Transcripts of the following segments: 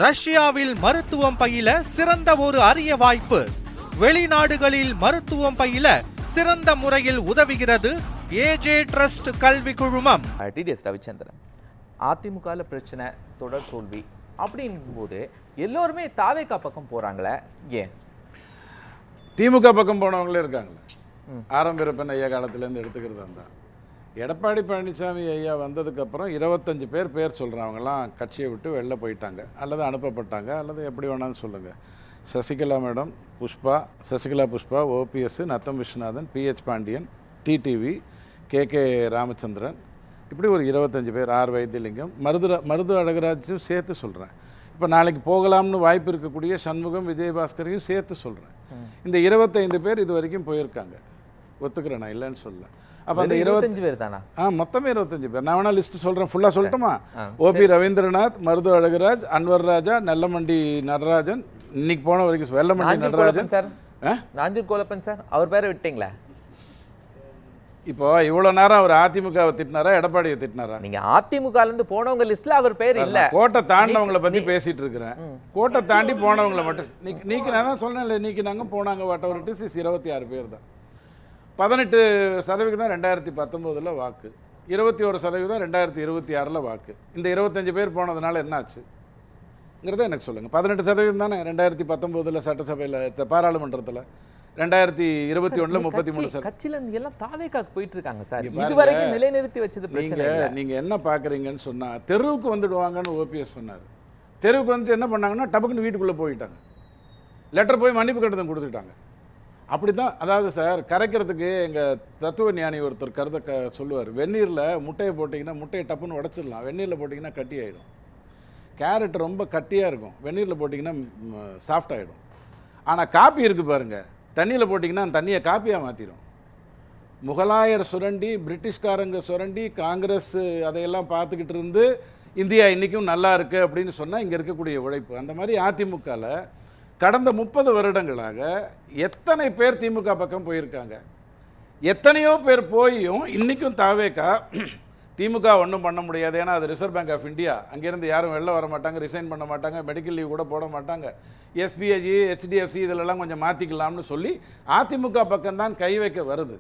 ரஷ்யாவில் மருத்துவம் பயில சிறந்த ஒரு அரிய வாய்ப்பு. வெளிநாடுகளில் மருத்துவம் பயில சிறந்த முறையில் உதவுகிறது ஏஜே ட்ரஸ்ட் கல்வி குழுமம். டிடிஎஸ் ரவிச்சந்திரன், அதிமுக பிரச்சனை தொடர் தோல்வி அப்படிங்கும் போது எல்லோருமே தாவேகா பக்கம் போறாங்களே, ஏன்? திமுக பக்கம் போனவங்களே இருக்காங்களே. ஆரம்பிரப்பன் ஐயா காலத்திலேருந்து எடுத்துக்கிறது தான். எடப்பாடி பழனிசாமி ஐயா வந்ததுக்கப்புறம் 25 பேர் சொல்கிறவங்கலாம் கட்சியை விட்டு வெளில போயிட்டாங்க, அல்லது அனுப்பப்பட்டாங்க, அல்லது எப்படி வேணாலும் சொல்லுங்கள். Sasikala madam, Sasikala Pushpa, OPS, Natham Viswanathan, PH Pandian, TTV, K Ramachandran, இப்படி ஒரு 25 பேர், ஆர் வைத்தியலிங்கம், மருது அழகராஜும் சேர்த்து சொல்கிறேன். இப்போ நாளைக்கு போகலாம்னு வாய்ப்பு இருக்கக்கூடிய சண்முகம், விஜயபாஸ்கரையும் சேர்த்து சொல்கிறேன். இந்த 25 பேர் இது வரைக்கும் போயிருக்காங்க, ஒத்துக்கிறேன், நான் இல்லைன்னு சொல்ல. அப்போ அந்த 25 பேர் தானா? மொத்தமே 25 பேர். நான் வேணா லிஸ்ட் சொல்கிறேன், ஃபுல்லாக சொல்லட்டுமா? ஓபி ரவீந்திரநாத், மருது அழகராஜ், அன்வர் ராஜா, நெல்லமண்டி நடராஜன், இன்னைக்கு போன வரைக்கும் வெள்ளமண்டி நடராஜன் சார், நாஞ்சூர் கோலப்பன் சார், அவர் பேரை விட்டீங்களா? இப்போ இவ்வளோ நேரம் அவர் அதிமுகவை திட்டினாரா எடப்பாடியை திட்டினாரா? நீங்க அதிமுக இருந்து போனவங்க லிஸ்ட்ல அவர் பேர் இல்ல. கோட்டை தாண்டினவங்களை பத்தி பேசிட்டு இருக்கிறேன். கோட்டை தாண்டி போனவங்களை மட்டும் நீக்கி நான் தான் சொன்னேன்ல, நீக்கினாங்க போனாங்க. வாட் எவர் இட் இஸ் 26 பேர் தான். 18% 2019 வாக்கு, 21% 2026 வாக்கு. இந்த 25 பேர் போனதுனால என்ன ஆச்சுங்கிறத எனக்கு சொல்லுங்க. 18% தானே 2019 சட்டசபையில், பாராளுமன்றத்தில். 2021 33%. கட்சியில எல்லாம் தாவேகாக்கு போயிட்டு இருக்காங்க சார். இதுவரைக்கும் நிலைநிறுத்தி வச்சது பிரச்சனை இல்ல. நீங்க என்ன பாக்குறீங்கன்னு சொன்னா, தெருவுக்கு வந்துடுவாங்கன்னு ஓபிஎஸ் சொன்னார். தெருவுக்கு வந்து என்ன பண்ணாங்கன்னா டபக்குன்னு வீட்டுக்குள்ள போயிட்டாங்க, லெட்டர் போய் மன்னிப்பு கடிதம் கொடுத்துட்டாங்க. அப்படிதான். அதாவது சார், கரைக்கிறதுக்கு எங்கள் தத்துவ ஞானி ஒருத்தர் கருத்தை சொல்லுவார். வெந்நீரில் முட்டையை போட்டிங்கன்னா முட்டையை டப்புன்னு உடச்சிடலாம், வெந்நீரில் போட்டிங்கன்னா கட்டி ஆகிடும். கேரட் ரொம்ப கட்டியாக இருக்கும், வெந்நீரில் போட்டிங்கன்னா சாஃப்ட் ஆகிடும். ஆனால் காப்பி இருக்குது பாருங்கள், தண்ணியில் போட்டிங்கன்னா அந்த தண்ணியை காப்பியாக மாற்றிடும். முகலாயர் சுரண்டி, பிரிட்டிஷ்காரங்க சுரண்டி, காங்கிரஸ் அதையெல்லாம் பார்த்துக்கிட்டு இருந்து இந்தியா இன்றைக்கும் நல்லா இருக்குது அப்படின்னு சொன்னால் இங்கே இருக்கக்கூடிய உழைப்பு. அந்த மாதிரி அதிமுகவில் கடந்த 30 வருடங்களாக எத்தனை பேர் திமுக பக்கம் போயிருக்காங்க. எத்தனையோ பேர் போயும் இன்றைக்கும் தாவேகா திமுக ஒன்றும் பண்ண முடியாது, ஏன்னா அது ரிசர்வ் பேங்க் ஆஃப் இந்தியா, அங்கேருந்து யாரும் வெளில வர மாட்டாங்க, ரிசைன் பண்ண மாட்டாங்க, மெடிக்கல் லீவ் கூட போட மாட்டாங்க, எஸ்பிஐஜி, ஹெச்டிஎஃப்சி இதிலெல்லாம் கொஞ்சம் மாற்றிக்கலாம்னு சொல்லி அதிமுக பக்கம்தான் கை வைக்க வருது.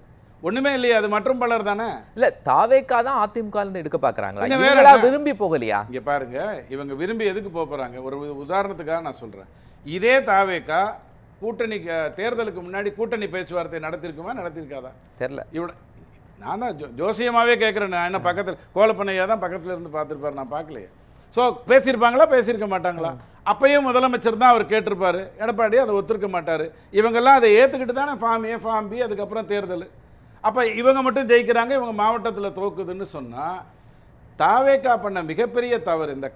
ஒன்றுமே இல்லையா, அது மற்றும் பலர் தானே. இல்லை, தாவேகா தான் அதிமுக இருந்து எடுக்க பார்க்குறாங்களா, விரும்பி போகலையா? இங்கே பாருங்க, இவங்க விரும்பி எதுக்கு போகிறாங்க? ஒரு உதாரணத்துக்காக நான் சொல்கிறேன். இதே தாவேகா கூட்டணி தேர்தலுக்கு முன்னாடி கூட்டணி பேச்சுவார்த்தை நடத்திருக்காதா? தெரியல. இவ்வளோ நான் தான் ஜோசியமாகவே கேட்குறேன். நான் என்ன பக்கத்தில் கோலப்பண்ணையா தான் பக்கத்தில் இருந்து பார்த்துருப்பார், நான் பார்க்கலையே. ஸோ பேசியிருப்பாங்களா, பேசியிருக்க மாட்டாங்களா? அப்பையும் முதலமைச்சர் தான் அவர் கேட்டிருப்பாரு, எடப்பாடி அதை ஒத்துருக்க மாட்டார். இவங்கெல்லாம் அதை ஏற்றுக்கிட்டு தானே ஃபார்ம் ஏ ஃபார்ம் பி, அதுக்கப்புறம் தேர்தல். அப்போ இவங்க மட்டும் ஜெயிக்கிறாங்க, இவங்க மாவட்டத்தில் தோக்குதுன்னு சொன்னால் தாவேகா பண்ண மிகப்பெரிய தவறு. இந்த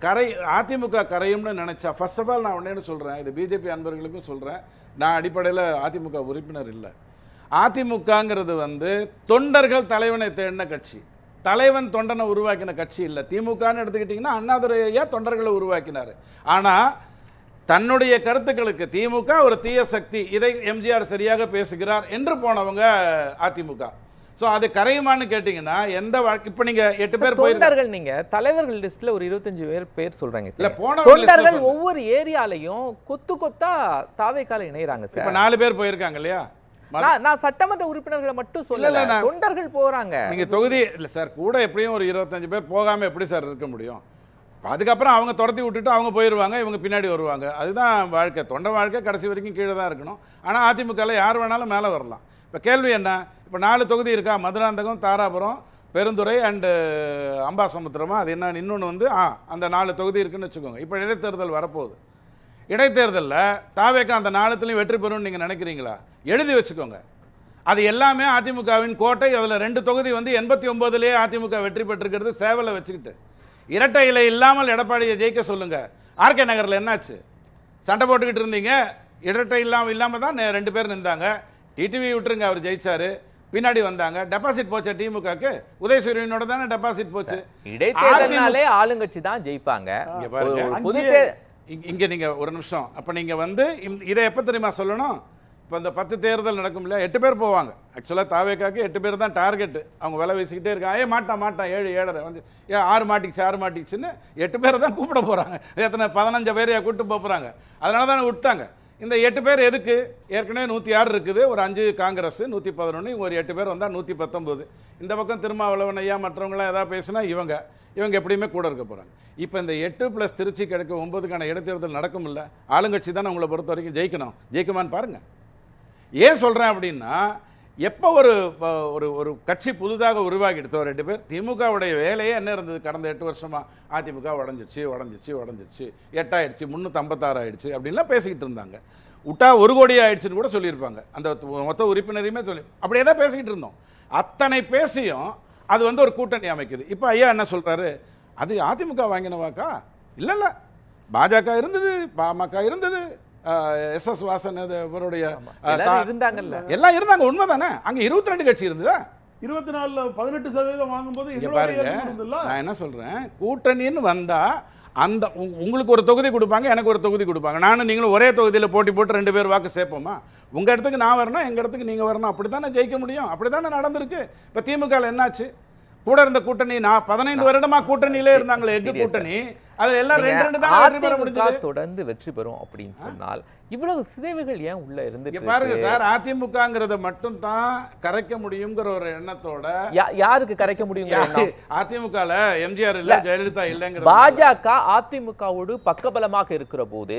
அதிமுக கரையும்னு நினச்சா, ஃபர்ஸ்ட் ஆஃப் ஆல் நான் ஒன்றேன்னு சொல்கிறேன், இது பிஜேபி அன்பர்களுக்கும் சொல்கிறேன், நான் அடிப்படையில் அதிமுக உறுப்பினர் இல்லை. அதிமுகங்கிறது தொண்டர்கள் தலைவனை தேடின கட்சி, தலைவன் தொண்டனை உருவாக்கின கட்சி இல்லை. திமுகன்னு எடுத்துக்கிட்டிங்கன்னா அண்ணாதுரை ஐயா தொண்டர்களை உருவாக்கினார். ஆனால் தன்னுடைய கருத்துக்களுக்கு திமுக ஒரு தீய சக்தி, இதை எம்ஜிஆர் சரியாக பேசுகிறார் என்று போனவங்க அதிமுக. ஸோ அது கரையுமான்னு கேட்டிங்கன்னா எந்த இப்போ நீங்கள் 8 பேர் தொண்டர்கள், நீங்கள் தலைவர்கள் லிஸ்ட்டில் ஒரு 25 பேர் சொல்கிறாங்க சார். போன தொண்டர்கள் ஒவ்வொரு ஏரியாலையும் கொத்தா தாவேகால இணைகிறாங்க சார். இப்போ 4 பேர் போயிருக்காங்க இல்லையா? நான் சட்டமன்ற உறுப்பினர்களை மட்டும் சொல்லல, தொண்டர்கள் போறாங்க. நீங்க தொகுதி இல்லை சார், கூட எப்படியும் ஒரு 25 பேர் போகாம எப்படி சார் இருக்க முடியும்? அதுக்கப்புறம் அவங்க துரத்தி விட்டுட்டு அவங்க போயிடுவாங்க, இவங்க பின்னாடி வருவாங்க. அதுதான் வாழ்க்கை. தொண்டை வாழ்க்கை கடைசி வரைக்கும் கீழே தான் இருக்கணும். ஆனால் அதிமுகவில் யார் வேணாலும் மேலே வரலாம். இப்போ கேள்வி என்ன? இப்போ 4 தொகுதி இருக்கா, மதுராந்தகம், தாராபுரம், பெருந்துறை அண்டு அம்பாசமுத்திரமா, அது என்ன இன்னொன்று அந்த 4 தொகுதி இருக்குன்னு வச்சுக்கோங்க. இப்போ இடைத்தேர்தல் வரப்போகுது. இடைத்தேர்தலில் தாவேக்கா அந்த 4த்துலையும் வெற்றி பெறும்னு நீங்கள் நினைக்கிறீங்களா? எழுதி வச்சுக்கோங்க. அது எல்லாமே அதிமுகவின் கோட்டை. அதில் 2 தொகுதி 89லேயே அதிமுக வெற்றி பெற்றிருக்கிறது. சேவலை வச்சுக்கிட்டு இரட்டை இலை இல்லாமல் எடப்பாடியை ஜெயிக்க சொல்லுங்க. ஆர்கே நகரில் என்னாச்சு? சண்டை போட்டுக்கிட்டு இருந்தீங்க, இரட்டை இல்லாமல் தான் 2 பேர் நின்றாங்க. டிடிவி விட்டுருங்க, அவர் ஜெயிச்சாரு, பின்னாடி வந்தாங்க. டெபாசிட் போச்சு திமுகக்கு, உதயசூரியனோட தானே டெபாசிட் போச்சு. இடைத்தேர்தல்னாலே ஆளுங்கட்சி தான் ஜெயிப்பாங்க. இங்க நீங்க ஒரு நிமிஷம், அப்ப நீங்க இதை எப்ப தெரியுமா சொல்லணும்? இப்போ இந்த 10 தேர்தல் நடக்கும் இல்லையா, 8 பேர் போவாங்க. ஆக்சுவலாக தாவேக்காக்கு 8 பேர் தான் டார்கெட்டு. அவங்க விலை வீசிக்கிட்டே இருக்காங்க. மாட்டான் 7 7.5 வந்து 6 மாட்டிக்கிச்சுன்னு 8 பேரை தான் கூப்பிட போகிறாங்க. எத்தனை 15 பேரையா கூப்பிட்டு போகிறாங்க. அதனால தான் விட்டாங்க. இந்த 8 பேர் எதுக்கு? ஏற்கனவே 106 இருக்குது, ஒரு 5 காங்கிரஸ், 111, இவங்க ஒரு 8 பேர் வந்தால் 119. இந்த பக்கம் திருமாவளவன் ஐயா மற்றவங்களாம் எதாவது பேசினா இவங்க எப்படியுமே கூட இருக்க போகிறாங்க. இப்போ இந்த 8 + திருச்சி கிடைக்க 9க்கான இடைத்தேர்தல் நடக்கும் இல்லை, ஆளுங்கட்சி தானே உங்களை பொறுத்த வரைக்கும் ஜெயிக்குமான்னு பாருங்கள். ஏன் சொல்கிறேன் அப்படின்னா, எப்போ ஒரு கட்சி புதுதாக உருவாக்கிடுத்தோ 2 பேர், திமுகவுடைய வேலையே என்ன இருந்தது கடந்த 8 வருஷமாக? அதிமுக உடஞ்சிருச்சு 8 ஆயிடுச்சு 356 ஆயிடுச்சு அப்படின்லாம் பேசிக்கிட்டு இருந்தாங்க. விட்டா 1 கோடி ஆயிடுச்சுன்னு கூட சொல்லியிருப்பாங்க. அந்த மொத்த உறுப்பினரையுமே அப்படியே தான் பேசிக்கிட்டு இருந்தோம். அத்தனை பேசியும் அது ஒரு கூட்டணி அமைக்குது. இப்போ ஐயா என்ன சொல்கிறாரு? அது அதிமுக வாங்கின வாக்கா? இல்லை, பாஜக இருந்தது, பாமக இருந்தது, SS வாசன் இவருடைய இருந்தாங்கல்ல, எல்லாம் இருந்தாங்க. உண்மைதானே? அங்கே 22 கட்சி இருந்ததா? 24 18% வாங்கும்போது நான் என்ன சொல்றேன், கூட்டணின்னு வந்தா அந்த உங்களுக்கு ஒரு தொகுதி கொடுப்பாங்க, எனக்கு ஒரு தொகுதி கொடுப்பாங்க. நானும் நீங்களும் ஒரே தொகுதியில் போட்டி போட்டு 2 பேர் வாக்கு சேர்ப்போமா? உங்க இடத்துக்கு நான் வரணும், எங்க இடத்துக்கு நீங்க வரணும். அப்படித்தானே ஜெயிக்க முடியும். அப்படித்தானே நடந்திருக்கு. இப்ப திமுக என்னாச்சு? கூட இருந்த கூட்டணி 15 வருடமா கூட்டணியிலே இருந்தாங்களே, எட்டு கூட்டணி, அதுல எல்லாம் 2 தான் வெற்றி பெற முடிஞ்சது. தொடர்ந்து வெற்றி பெறும் அப்படின்னு சொன்னால் இவ்வளவு சிதைவுகள் ஏன் உள்ள இருந்து பாருங்க சார், அதிமுகங்கிறத மட்டும் தான் கரைக்க முடியுங்கிற ஒரு எண்ணத்தோட யாருக்கு கரைக்க முடியும்? அதிமுகல எம்ஜிஆர் இல்ல, ஜெயலலிதா இல்லங்கிற பாஜக அதிமுகவோடு பக்கபலமாக இருக்கிற போது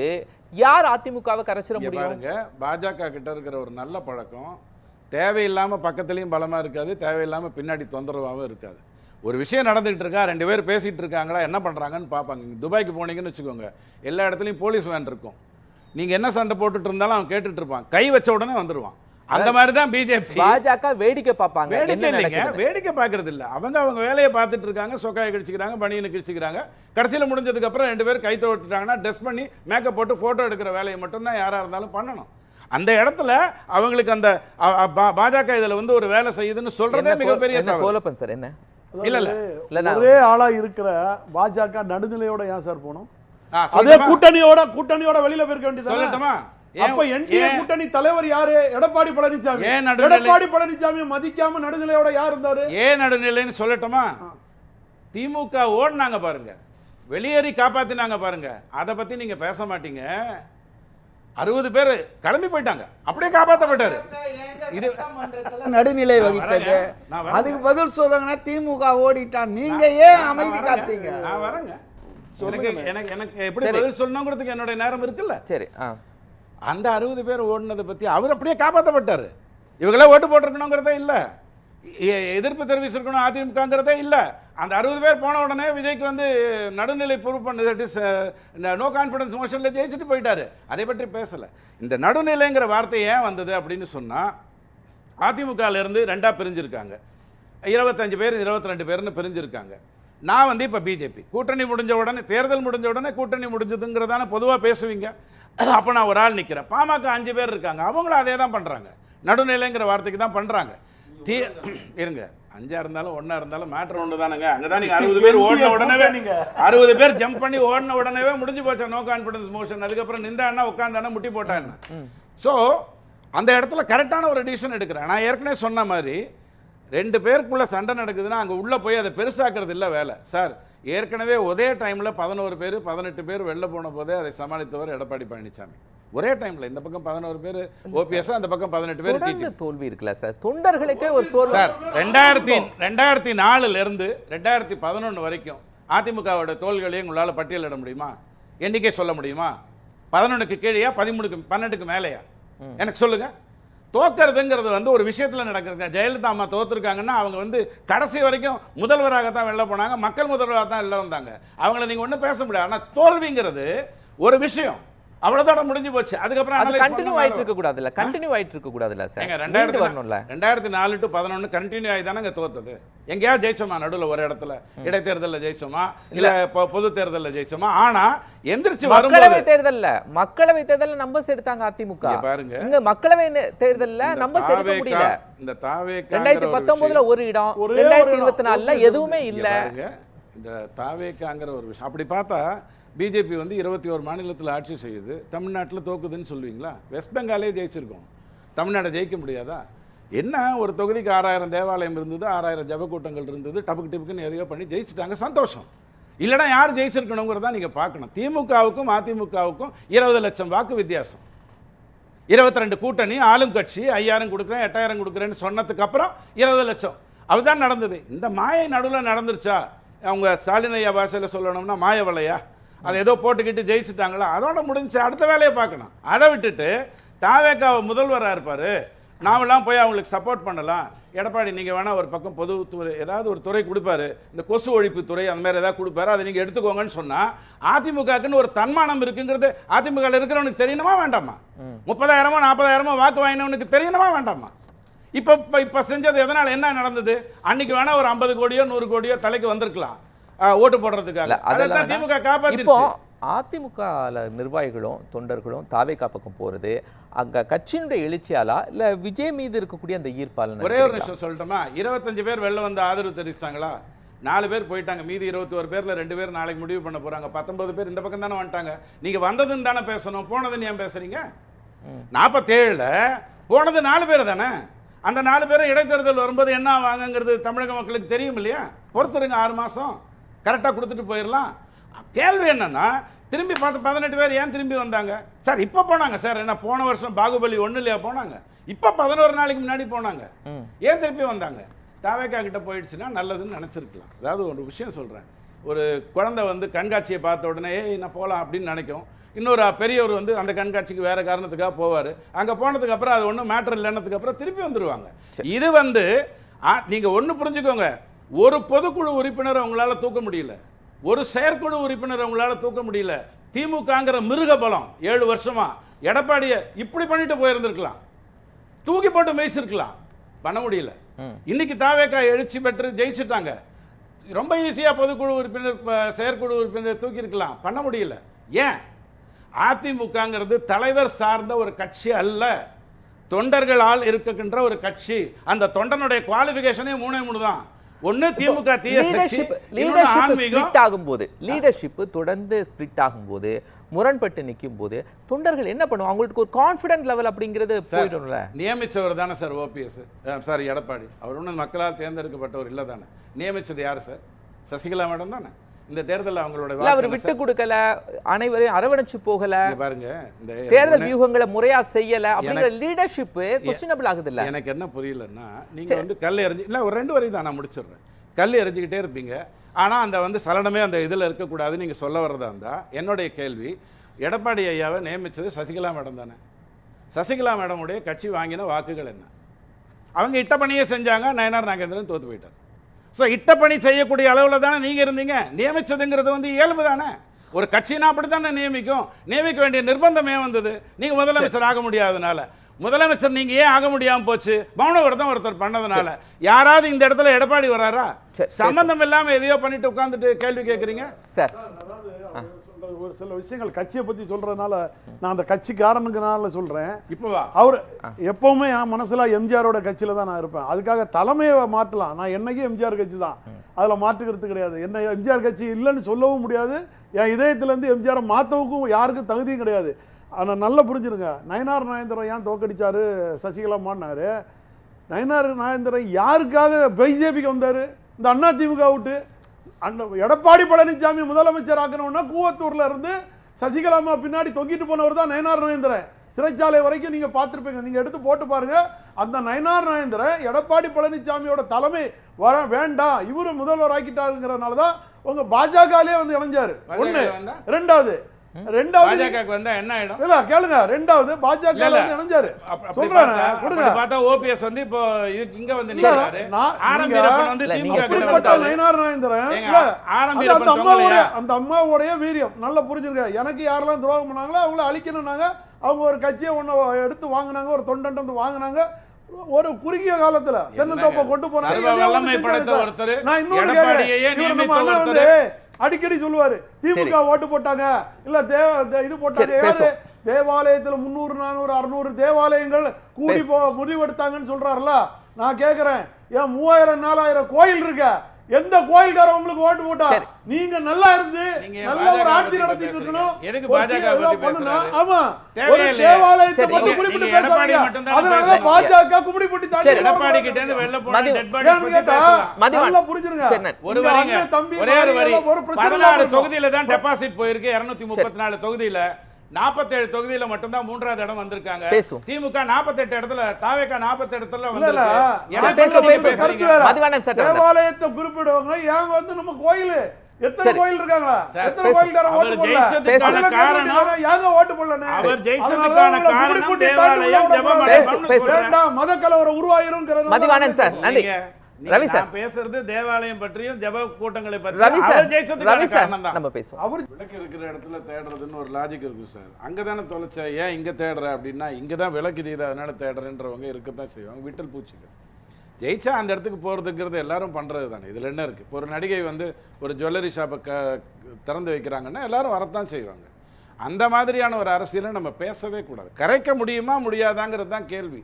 யார் அதிமுகவை கரைச்சிட முடியும்? பாருங்க, பாஜக கிட்ட இருக்கிற ஒரு நல்ல பழக்கம், தேவையில்லாம பக்கத்துலயும் பலமா இருக்காது, தேவையில்லாம பின்னாடி தொந்தரவாகவும் இருக்காது. ஒரு விஷயம் நடந்துகிட்டு இருக்கா, 2 பேர் பேசிட்டு இருக்காங்களா, என்ன பண்றாங்கன்னு பார்ப்பாங்க. துபாய்க்கு போனீங்கன்னு வச்சுக்கோங்க, எல்லா இடத்துலையும் போலீஸ் வேன் இருக்கும். நீங்க என்ன சண்டை போட்டுட்டு இருந்தாலும் அவன் கேட்டுட்டு இருப்பான், கை வச்ச உடனே வந்துருவான். அந்த மாதிரி தான் பிஜேபி. பாஜக வேடிக்கை பார்ப்பாங்க. வேடிக்கை பார்க்கறது இல்ல, அவங்க வேலையை பார்த்துட்டு இருக்காங்க. சொக்காயை கிழிச்சிக்கிறாங்க, பனியனை கிழிச்சிக்கிறாங்க. கடைசியில் முடிஞ்சதுக்கு அப்புறம் 2 பேர் கை தோட்டுட்டாங்கன்னா ட்ரெஸ் பண்ணி மேக்கப் போட்டு போட்டோ எடுக்கிற வேலையை மட்டும்தான் யாரா இருந்தாலும் பண்ணணும். அந்த இடத்துல அவங்களுக்கு அந்த பாஜக இதுல ஒரு வேலை செய்யுதுன்னு சொல்றதே மிகப்பெரிய கோலப்பன் சார். என்ன இல்ல ஒரே ஆளா இருக்கிற பாஜக நடுநிலையோட ஏன் சார் போனோம்? அதே கூட்டணியோட வெளியில போயிருக்க வேண்டியது. சொல்லட்டுமா? அப்ப என்டிஏ கூட்டணி தலைவர் யாரு? எடப்பாடி பழனிசாமி. எடப்பாடி பழனிசாமி மதிக்காம நடுநிலையோட யார் இருந்தாரு? ஏன் நடுநிலைன்னு சொல்லட்டுமா? திமுக ஓடுனாங்க பாருங்க, வெளியேறி காப்பாத்தினாங்க பாருங்க, அதை பத்தி நீங்க பேச மாட்டீங்க. 60 பேர் கிளம்பி போயிட்டாங்க, அப்படியே காப்பாற்றப்பட்டாரு. இது நடுநிலை வகித்தது. அதுக்கு பதில் சொல்லுங்கன்னா திமுக ஓடிட்டான், நீங்க ஏன் அமைதி காத்தீங்க? நான் வரேங்க, எனக்கு எப்படி பதில் சொல்லணுங்கிறதுக்கு என்னோட நேரம் இருக்குல்ல. சரி, அந்த 60 பேர் ஓடினதை பத்தி அவர் அப்படியே காப்பாற்றப்பட்டாரு. இவங்களே ஓட்டு போட்டிருக்கணுங்கிறதே இல்ல, எதிர்ப்பு தெரிவிச்சிருக்கணும் அதிமுகங்கிறதே இல்ல. அந்த 60 பேர் போன உடனே விஜய்க்கு நடுநிலை ப்ரூவ் பண்ணது, நோ கான்ஃபிடன்ஸ் மோஷன்ல ஜெயிச்சுட்டு போயிட்டாரு. அதை பற்றி பேசல. இந்த நடுநிலைங்கிற வார்த்தை ஏன் வந்தது அப்படின்னு சொன்னா, அதிமுகல இருந்து 2ஆ பிரிஞ்சிருக்காங்க. 25 பேர் 22 பேர்னு பிரிஞ்சிருக்காங்க. நான் இப்போ பிஜேபி கூட்டணி முடிஞ்ச உடனே, தேர்தல் முடிஞ்ச உடனே கூட்டணி முடிஞ்சதுங்கிறதான பொதுவாக பேசுவீங்க. அப்போ நான் ஒரு ஆள் நிற்கிறேன். பாமக 5 பேர் இருக்காங்க, அவங்களும் அதே தான் பண்ணுறாங்க, நடுநிலைங்கிற வார்த்தைக்கு தான் பண்ணுறாங்க. இருங்க, 5ஆ இருந்தாலும் 1ஆ இருந்தாலும் மேட்டர் ஒன்று தானுங்க. அங்கே தான் நீங்கள் 60 பேர் ஓடின உடனே, நீங்கள் 60 பேர் ஜம்ப் பண்ணி ஓடின உடனே முடிஞ்சு போச்சா நோ கான்ஃபிடன்ஸ் மோஷன். அதுக்கப்புறம் நின்றாண்ணா உட்காந்தாண்ணா முட்டி போட்டாண்ணா. ஸோ அந்த இடத்துல கரெக்டான ஒரு டிசிஷன் எடுக்கிறேன். நான் ஏற்கனவே சொன்ன மாதிரி 2 பேருக்குள்ள சண்டை நடக்குதுன்னா அங்கே உள்ளே போய் அதை பெருசாக்குறது இல்லை வேலை சார். ஏற்கனவே ஒரே டைமில் 11 பேர் 18 பேர் வெளில போன போதே அதை சமாளித்தவர் எடப்பாடி பழனிசாமி. ஒரே டைம்ல இந்த பக்கம் 11 பேர் ஓபிஎஸ், அந்த பக்கம் 18 பேர். தோல்வி இருக்குல்ல சார், தொண்டர்களுக்கே ஒரு சோர்வு சார். 2004 இருந்து 2011 வரைக்கும் அதிமுகவோட தோல்விகளையும் உங்களால் பட்டியலிட முடியுமா? எண்ணிக்கை சொல்ல முடியுமா? 11க்கு கீழேயா, 13க்கு 12க்கு மேலேயா? எனக்கு சொல்லுங்க. தோக்கிறதுங்கிறது ஒரு விஷயத்துல நடக்குதுங்க. ஜெயலலிதா அம்மா தோத்துருக்காங்கன்னா அவங்க கடைசி வரைக்கும் முதல்வராகத்தான் வெளில போனாங்க, மக்கள் முதல்வராக தான் வெளில வந்தாங்க. அவங்கள நீங்க ஒன்றும் பேச முடியாது. ஆனால் தோல்விங்கிறது ஒரு விஷயம், அவ்வளவுதான், முடிஞ்சு போச்சு. அதுக்கப்புறம் அது கண்டினியூ ஆயிட்டு இருக்க கூடாதுல்ல, கண்டினியூ ஆயிட்டு இருக்க கூடாதுல்ல சார். 2004 to 2011 கண்டினியூ ஆகி தானே தோத்தது. எங்கேயாவது ஜெயிச்சோமா? நடுவில் ஒரு இடத்துல இடைத்தேர்தலில் ஜெயிச்சோமா, இல்ல பொது தேர்தலில் ஜெயிச்சோமா? ஆனா எந்திரிச்சு மக்களவை தேர்தல்ல நம்பர்ஸ் எடுத்தாங்க அதிமுக. பாருங்க, இங்க மக்களவை தேர்தல்ல நம்பர்ஸ் எடுக்க முடியல. இந்த தாவேகா 2019 ஒரு இடம், 2024 எதுவுமே இல்ல. இந்த தாவேகாங்கிற ஒரு விஷயம் அப்படி பார்த்தா பிஜேபி 21 மாநிலத்தில் ஆட்சி செய்யுது, தமிழ்நாட்டில் தோக்குதுன்னு சொல்லுவீங்களா? வெஸ்ட் பெங்காலே ஜெயிச்சிருக்கோம், தமிழ்நாடு ஜெயிக்க முடியாதா? என்ன ஒரு தொகுதிக்கு 6000 தேவாலயம் இருந்தது, 6000 ஜபக்கூட்டங்கள் இருந்தது, டபுக்கு டிப்புக்குன்னு எதையோ பண்ணி ஜெயிச்சிட்டாங்க, சந்தோஷம். இல்லைனா யார் ஜெயிச்சிருக்கணுங்கிறதா நீங்கள் பார்க்கணும். திமுகவுக்கும் அதிமுகவுக்கும் 20 லட்சம் வாக்கு வித்தியாசம், 22 கூட்டணி, ஆளும் கட்சி 5000 கொடுக்குறேன் 8000 கொடுக்குறேன்னு சொன்னதுக்கு அப்புறம் 20 லட்சம் அதுதான் நடந்தது. இந்த மாயை நடுவில் நடந்துருச்சா? அவங்க ஸ்டாலின் ஐயா பாஷையில் சொல்லணும்னா மாய வலையா? அதை ஏதோ போட்டுக்கிட்டு ஜெயிச்சுட்டாங்களா, அதோட முடிஞ்சு அடுத்த வேலையை பார்க்கணும். அதை விட்டுட்டு தாவேக்காவை முதல்வராக இருப்பார், நாமெல்லாம் போய் அவங்களுக்கு சப்போர்ட் பண்ணலாம். எடப்பாடி நீங்கள் வேணால் ஒரு பக்கம் பொதுத்துறை ஏதாவது ஒரு துறை கொடுப்பாரு, இந்த கொசு ஒழிப்பு துறை அந்த மாதிரி ஏதாவது கொடுப்பாரு, அதை நீங்கள் எடுத்துக்கோங்கன்னு சொன்னால் அதிமுகக்குன்னு ஒரு தன்மானம் இருக்குங்கிறது அதிமுக இருக்கிறவனுக்கு தெரியணுமா வேண்டாமா? 30,000 40,000 வாக்கு வாங்கினவனுக்கு தெரியணுமா வேண்டாமா? இப்போ செஞ்சது எதனால் என்ன நடந்தது? அன்னைக்கு வேணா ஒரு 50 கோடியோ 100 கோடியோ தலைக்கு வந்திருக்கலாம் ஓட்டு போடுறதுக்காக. அதைத்தான் திமுக காப்பாத்திருச்சு. அதிமுக நிர்வாகிகளும் தொண்டர்களும் தாவேகா பக்கம் போறது அங்க கட்சியினுடைய எழுச்சியாலா இல்ல விஜய் மீது இருக்கக்கூடிய அந்த ஈர்ப்பால? ஒரே ஒரு நிமிஷம் சொல்லட்டுமா? 25 பேர் வெளில வந்து ஆதரவு தெரிவிச்சாங்களா? 4 பேர் போயிட்டாங்க, மீதி 21 பேர்ல 2 பேர் நாளைக்கு முடிவு பண்ண போறாங்க. 19 பேர் இந்த பக்கம் தானே வந்துட்டாங்க. நீங்க வந்ததுன்னு தானே பேசணும், போனதுன்னு ஏன் பேசுறீங்க? 47ல போனது 4 பேர் தானே. அந்த 4 பேரும் இடைத்தேர்தல் வரும்போது என்ன ஆவாங்கிறது தமிழக மக்களுக்கு தெரியும் இல்லையா? பொறுத்துருங்க, 6 மாசம் கரெக்டாக கொடுத்துட்டு போயிடலாம். கேள்வி என்னன்னா, திரும்பி 18 பேர் ஏன் திரும்பி வந்தாங்க சார்? இப்போ போனாங்க சார், என்ன போன வருஷம் பாகுபலி 1 இல்லையா போனாங்க? இப்போ 11 நாளைக்கு முன்னாடி போனாங்க, ஏன் திருப்பி வந்தாங்க? தாவேக்கா கிட்ட போயிடுச்சுன்னா நல்லதுன்னு நினச்சிருக்கலாம். அதாவது ஒரு விஷயம் சொல்கிறேன், ஒரு குழந்தை வந்து கண்காட்சியை பார்த்த உடனே நான் போகலாம் அப்படின்னு நினைக்கும். இன்னொரு பெரியவர் வந்து அந்த கண்காட்சிக்கு வேற காரணத்துக்காக போவார். அங்கே போனதுக்கு அப்புறம் அது ஒன்றும் மேட்டர் இல்லைன்னதுக்கு அப்புறம் திருப்பி வந்துடுவாங்க. இது வந்து நீங்கள் ஒன்று புரிஞ்சுக்கோங்க, ஒரு பொதுக்குழு உறுப்பினரை உங்களால தூக்க முடியல, ஒரு செயற்குழு உறுப்பினர் உங்களால தூக்க முடியல. திமுகங்கிற மிருக பலம் 7 வருஷமா எடப்பாடியை இப்படி பண்ணிட்டு போயிருந்திருக்கலாம், தூக்கி போட்டு மேய்ச்சிருக்கலாம், பண்ண முடியல. இன்னைக்கு தாவேக்கா எழுச்சி பெற்று ஜெயிச்சுட்டாங்க, ரொம்ப ஈஸியா பொதுக்குழு உறுப்பினர் செயற்குழு உறுப்பினர் தூக்கி இருக்கலாம், பண்ண முடியல. ஏன்? அதிமுகங்கிறது தலைவர் சார்ந்த ஒரு கட்சி அல்ல, தொண்டர்களால் இருக்கின்ற ஒரு கட்சி. அந்த தொண்டனுடைய குவாலிஃபிகேஷனே 3 தான். ஒன்னு திமுக லீடர்ஷிப் தொடர்ந்து ஸ்பிளிட் ஆகும்போது, முரண்பட்டு நிற்கும் போது தொண்டர்கள் என்ன பண்ணுவாங்க? அவங்களுக்கு ஒரு கான்ஃபிடன்ட் லெவல் அப்படிங்கிறது போயிடும்ல. நியமிச்சவர் தானே சார் ஓபிஎஸ், சார் எடப்பாடி. அவர் ஒன்றும் மக்களால் தேர்ந்தெடுக்கப்பட்டவர் இல்லை தானே. நியமிச்சது யார் சார்? சசிகலா மேடம் தானே. இந்த தேர்தலில் அவங்களோட அவர் விட்டு கொடுக்கல, அனைவரையும் அரவணைச்சு போகல, பாருங்க இந்த தேர்தல் வியூகங்களை முறையா செய்யல அப்படிங்கிற லீடர்ஷிப் क्वेश्चनेबल ஆகுது இல்ல. எனக்கு என்ன புரியலன்னா, நீங்க வந்து கல் எறிஞ்சு இல்ல ஒரு 2 வரி தான் நான் முடிச்சிடுறேன். கல் எறிஞ்சிக்கிட்டே இருப்பீங்க, ஆனா அந்த வந்து சலனமே அந்த இதுல இருக்கக்கூடாது நீங்க சொல்ல வர்றதா இருந்தா, என்னுடைய கேள்வி, எடப்பாடி ஐயாவை நியமிச்சது சசிகலா மேடம் தானே. சசிகலா மேடமுடைய கட்சி வாங்கின வாக்குகள் என்ன? அவங்க இட்ட பணியே செஞ்சாங்க, நயனார் நாகேந்திரன் தோத்து போயிட்டார். ஸோ இட்ட பணி செய்யக்கூடிய அளவில் தானே நீங்கள் இருந்தீங்க. நியமிச்சதுங்கிறது வந்து இயல்பு தானே, ஒரு கட்சினா அப்படி தானே நியமிக்கும். நியமிக்க வேண்டிய நிர்பந்தமே வந்தது நீங்கள் முதலமைச்சர் ஆக முடியாதனால. முதலமைச்சர் நீங்க ஏன் ஆக முடியாம போச்சு? மௌன விரதம் ஒருத்தர் பண்ணதுனால. யாராவது இந்த இடத்துல எடப்பாடி வராரா? சம்பந்தம் இல்லாம எதையோ பண்ணிட்டு உட்கார்ந்துட்டு கேள்வி கேட்குறீங்க சார். ஒரு சில விஷயங்கள் கட்சியை பத்தி சொல்றதுனால நான் அந்த கட்சிக்காரனுக்குனால சொல்றேன். இப்போ அவர் எப்பவுமே என் மனசுல எம்ஜிஆரோட கட்சியில தான் நான் இருப்பேன். அதுக்காக தலைமையை மாற்றலாம், நான் என்னைக்கும் எம்ஜிஆர் கட்சி தான், அதுல மாற்றுக்கிறது கிடையாது. என்ன எம்ஜிஆர் கட்சி இல்லைன்னு சொல்லவும் முடியாது, என் இதயத்திலேருந்து எம்ஜிஆரை மாற்றவுக்கும் யாருக்கும் தகுதியும் கிடையாது. ஆனால் நல்லா புரிஞ்சுருங்க, நயனார் நாகேந்திரன் ஏன் தோக்கடிச்சாரு சசிகலாமான்னாரு. நயனார் நாகேந்திரன் யாருக்காக பிஜேபிக்கு வந்தார்? இந்த அண்ணா திமுக விட்டு எடப்பாடி பழனிசாமி முதலமைச்சர் ஆக்கணும்னா கூவத்தூர்ல இருந்து சசிகலாமா பின்னாடி தொங்கிட்டு போனவர் தான் நயனார் நாகேந்திரன். சிறைச்சாலை வரைக்கும் நீங்க பார்த்திருப்பீங்க, நீங்க எடுத்து போட்டு பாருங்க. அந்த நயனார் நாகேந்திரன் எடப்பாடி பழனிசாமியோட தலைமை வர வேண்டாம், இவரு முதல்வர் ஆக்கிட்டாருங்கிறனால தான் உங்க பாஜகலே வந்து இணைஞ்சாரு. ஒண்ணு. ரெண்டாவது பாஜகவுக்கு வந்தா என்ன ஆயிடும்? இல்ல கேளுங்க, ரெண்டாவது பாஜக வந்து இணைஞ்சாரு சொல்றானே கொடுங்க. பார்த்தா ஓபிஎஸ் வந்து இப்போ இங்க வந்து நிக்கிறாரு. ஆரம்பிரப்பன் வந்து திமுக கிட்ட வந்தாரு. நயனார் நாகேந்திரன் அந்த அம்மாவுடைய வீரியம் நல்லா புரிஞ்சுங்க. எனக்கு யாரெல்லாம் துரோகம் பண்ணாங்களோ அவங்கள அழிக்கணும்னாங்க. அவங்க ஒரு கட்சியை ஒண்ணு எடுத்து வாங்கினாங்க, ஒரு தொண்டன் வந்து வாங்கினாங்க. ஒரு குறுகிய காலத்துல தென்னந்தோப்பை கொண்டு போனாங்க. நான் இன்னொரு கேக்குறேன், அடிக்கடி சொல்லுவாரு திமுக ஓட்டு போட்டாங்க இல்ல இது போட்டாங்க. யாரு தேவாலயத்துல 300 400 600 தேவாலயங்கள் கூடி முடிவெடுத்தாங்கன்னு சொல்றாருல. நான் கேக்குறேன், ஏன் 3000 4000 கோயில் இருக்க, எந்த கோயில்காரன் உங்களுக்கு ஓட்டு போட்டா? சரி. நீங்க நல்லா இருந்து நீங்க நல்ல பாஜக ஒரு ஆட்சி பத்தி நடத்திட்டு இருக்கணும். எதுக்கு ஒரு பாஜக ஏதோ பத்தி பண்ணுனா, பேசுறாரு? ஆமா, ஒரு தேவையில்லை. தேவாலயத்தை சரி, மட்டும் நீங்க குறிப்பிட்டு எடப்பாடி பேசாதீங்க. மட்டும் தான் அதனால பேசுறீங்க. பாஜக கும்பிடி தாண்டி சரி, எடப்பாடி கிட்ட இருந்து வெளில போன மதி- டெட் பாடி ஏன்னு பத்தி கேட்டா, பேசலாம். மதிவாணன். நல்லா புரிஞ்சுருங்க. சரி, நான் ஒரு இங்க வரிங்க, அண்ணன் தம்பி ஒரே ஒரு வரி. மாதிரி ஒரு பிரச்சனை 14 இருக்கும். தொகுதியில தான் டெபாசிட் போயிருக்கு. 234 தொகுதியில 47 தொகுதியில மட்டும் தான் 3வது இடம் வந்திருக்காங்க. பேசுவோம். திமுக 48 இடத்துல, தாவேகா 40 இடத்துல இல்ல, இல்ல. வந்திருக்கு. சரி, எனக்கு பேசுவோம், நீங்க பேசுவோம். பேசுறீங்க. கருத்து வேற. மதிவாணன் சார் வந்தார். தேவாலயத்தை குறிப்பிடுவாங்க. ஏன் வந்து நம்ம கோயில் எத்தனை சரி. கோயில் இருக்காங்க? சார், எத்தனை பேசு. கோயில்காரன் ஓட்டு அவர் போடல? ஜெயிச்சதுக்கான அதுல கேட்க காரணம் வேண்டியதானே, ஏங்க ஓட்டு போடலன்னு? அவர் ஜெயிச்சதுக்கான அதனால உங்களை காரணம் கும்பிடி கூட்டி தாண்டி உள்ள தேவாலயம், விடக்கூடாது. ஜெபமண்டபம்னு பேசு. சொல்றேன். வேண்டாம், மத கலவரம் உருவாயிரும்ங்கிறதுனால மதிவாணன் சார், நன்றி. நீங்க- ரவி சார். நான் பேசுறது தேவாலயம் பற்றியும் ஜெப கூட்டங்களை பற்றி. ரவி சார், அவர் ஜெயிச்சதுக்கான ரவி சார், காரணம் தான். நம்ம பேசுவோம். அவர் விளக்கு இருக்கிற இடத்துல தேடுறதுன்னு ஒரு லாஜிக் இருக்கும் சார். அங்கே தானே தொலைச்ச, ஏன் இங்கே தேடுற அப்படின்னா இங்கே தான் விளக்கு எரியுது அதனால தேடுறேன்றவங்க இருக்கத்தான் செய்வாங்க. விட்டல் பூச்சிகள் ஜெயிச்சா அந்த இடத்துக்கு போகிறதுங்கிறது எல்லாரும் பண்ணுறது தானே. இதில் என்ன இருக்குது? இப்போ ஒரு நடிகை வந்து ஒரு ஜுவல்லரி ஷாப்பை திறந்து வைக்கிறாங்கன்னா எல்லாரும் வரத்தான் செய்வாங்க. அந்த மாதிரியான ஒரு அரசியலை நம்ம பேசவே கூடாது. கரைக்க முடியுமா முடியாதாங்கிறது தான் கேள்வி.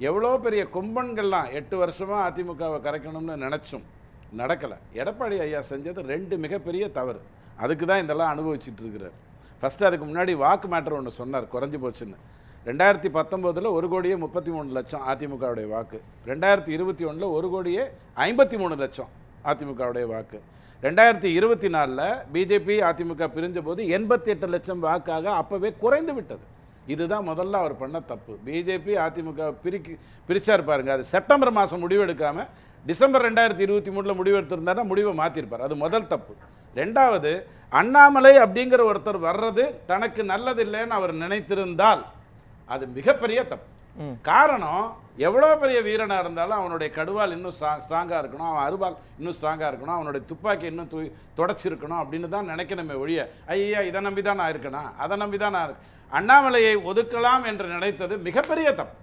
எவ்வளோ பெரிய கொம்பன்கள்லாம் 8 வருஷமாக அதிமுகவை கரைக்கணும்னு நினச்சும் நடக்கலை. எடப்பாடி ஐயா செஞ்சது 2 மிகப்பெரிய தவறு. அதுக்கு தான் இதெல்லாம் அனுபவிச்சுட்டு இருக்கிறார். ஃபஸ்ட்டு அதுக்கு முன்னாடி வாக்கு மேட்டர் ஒன்று சொன்னார், குறைஞ்சி போச்சுன்னு. 2019 1,33,00,000 அதிமுகவுடைய வாக்கு. 2021 1,53,00,000 அதிமுகவுடைய வாக்கு. 2024 பிஜேபி அதிமுக பிரிஞ்ச போது 88 லட்சம் வாக்காக அப்போவே குறைந்து விட்டது. இதுதான் முதல்ல அவர் பண்ண தப்பு. பிஜேபி அதிமுக பிரிச்சார் பாருங்க. அது செப்டம்பர் மாதம் முடிவெடுக்காமல் டிசம்பர் 2023 முடிவெடுத்திருந்தாருன்னா முடிவை மாற்றிருப்பார். அது முதல் தப்பு. ரெண்டாவது, அண்ணாமலை அப்படிங்கிற ஒருத்தர் வர்றது தனக்கு நல்லதில்லைன்னு அவர் நினைத்திருந்தால் அது மிகப்பெரிய தப்பு. காரணம், எவ்வளோ பெரிய வீரனாக இருந்தாலும் அவனுடைய கடுவால் இன்னும் ஸ்ட்ராங்காக இருக்கணும், அவன் அருவால் இன்னும் ஸ்ட்ராங்காக இருக்கணும், அவனுடைய துப்பாக்கி இன்னும் தொடச்சிருக்கணும் அப்படின்னு தான் நினைக்கணுமே ஒழிய, ஐயா இதை நம்பி தான் நான் இருக்கணும், அதை நம்பி தான் நான் இருக்கு. அண்ணாமலையை ஒதுக்கலாம் என்று நினைத்தது மிகப்பெரிய தப்பு.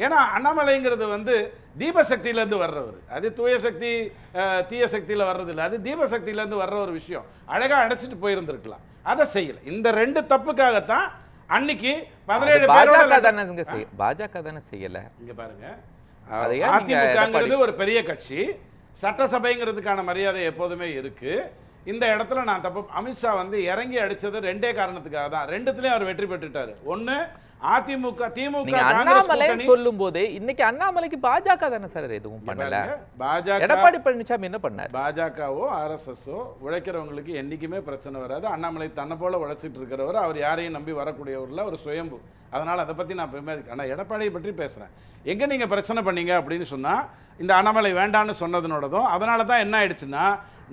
ஏன்னா அண்ணாமலைங்கிறது வந்து தீபசக்தியிலேருந்து வர்றவர். அது தூய சக்தி தீய சக்தியில் வர்றதில்லை, அது தீபசக்தியிலேருந்து வர்ற ஒரு விஷயம். அழகாக அடைச்சிட்டு போயிருந்திருக்கலாம், அதை செய்யலை. இந்த 2 தப்புக்காகத்தான் அன்னைக்கு 17 பாஜக தானே செய்யல. இங்க பாருங்க, அதை ஏன் நீங்க அதிமுகங்கிறது ஒரு பெரிய கட்சி, சட்டசபைங்கிறதுக்கான மரியாதை எப்போதுமே இருக்கு. இந்த இடத்துல நான் தப்பு, அமித்ஷா வந்து இறங்கி அடிச்சது 2 காரணத்துக்காக தான். 2த்துலயும் அவர் வெற்றி பெற்றுட்டாரு. ஒன்னு அதிமுக திமுக அண்ணாமலை சொல்லும் போது இன்னைக்கு அண்ணாமலைக்கு பாஜக தானே சார் எதுவும் பண்ணல. பாஜக எடப்பாடி பழனிசாமி என்ன பண்ணார்? பாஜகவோ ஆர்எஸ்எஸ்ஓ உழைக்கிறவங்களுக்கு என்னைக்குமே பிரச்சனை வராது. அண்ணாமலை தன்னை போல உழைச்சிட்டு இருக்கிறவர், அவர் யாரையும் நம்பி வரக்கூடியவர்ல ஒரு சுயம்பு. அதனால அதை பத்தி நான் ஆனால் எடப்பாடியை பற்றி பேசுறேன். எங்க நீங்க பிரச்சனை பண்ணீங்க அப்படின்னு சொன்னா இந்த அண்ணாமலை வேண்டான்னு சொன்னதுனோடதும் அதனால தான் என்ன ஆயிடுச்சுன்னா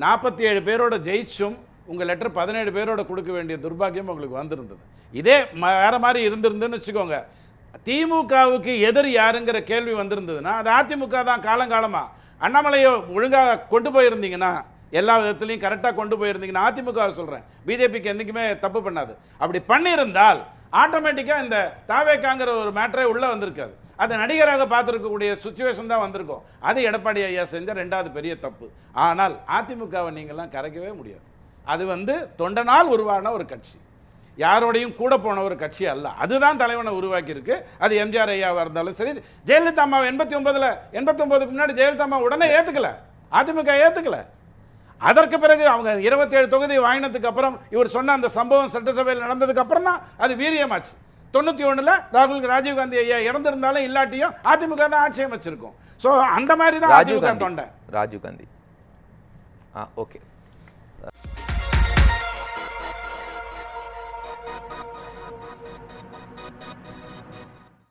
47 பேரோட ஜெயிச்சும் உங்க லெட்டர் 17 பேரோட கொடுக்க வேண்டிய துர்பாக்கியம் உங்களுக்கு வந்திருந்தது. இதே வேற மாதிரி இருந்திருந்துன்னு வச்சுக்கோங்க, திமுகவுக்கு எதிர் யாருங்கிற கேள்வி வந்திருந்ததுன்னா அது அதிமுக தான். காலங்காலமா அண்ணாமலையை ஒழுங்காக கொண்டு போயிருந்தீங்கன்னா, எல்லா விதத்திலையும் கரெக்டாக கொண்டு போயிருந்தீங்கன்னா, அதிமுக சொல்றேன், பிஜேபிக்கு என்றைக்குமே தப்பு பண்ணாது. அப்படி பண்ணியிருந்தால் ஆட்டோமேட்டிக்காக இந்த தாவேக்காங்கிற ஒரு மேட்டரே உள்ள வந்திருக்காது. அதை நடிகராக பார்த்துருக்கக்கூடிய சுச்சுவேஷன் தான் வந்திருக்கும். அது எடப்பாடி ஐயா செஞ்ச 2வது பெரிய தப்பு. ஆனால் அதிமுகவை நீங்கள்லாம் கரைக்கவே முடியாது. அது வந்து தொண்டனால் உருவான ஒரு கட்சி, யாரோடையும் கூட போன ஒரு கட்சி அல்ல. அதுதான் தலைவனை உருவாக்கி இருக்கு. அது எம்ஜிஆர் ஐயாவாக இருந்தாலும் சரி, ஜெயலலிதா அம்மா 89க்கு முன்னாடி ஜெயலலிதா அம்மா உடனே ஏற்றுக்கல, அதிமுக ஏற்றுக்கல. அதற்கு பிறகு அவங்க 27 தொகுதி வாங்கினதுக்கு அப்புறம் இவர் சொன்ன அந்த சம்பவம் சட்டசபையில் நடந்ததுக்கு அப்புறம் தான் அது வீரியமாச்சு. 91 ராஜீவ்காந்தி ஐயா இறந்திருந்தாலும் இல்லாட்டியும் அதிமுக தான் ஆட்சி அமைச்சிருக்கும். ஸோ அந்த மாதிரி தான் அதிமுக தொண்டை ராஜீவ்காந்தி. ஓகே.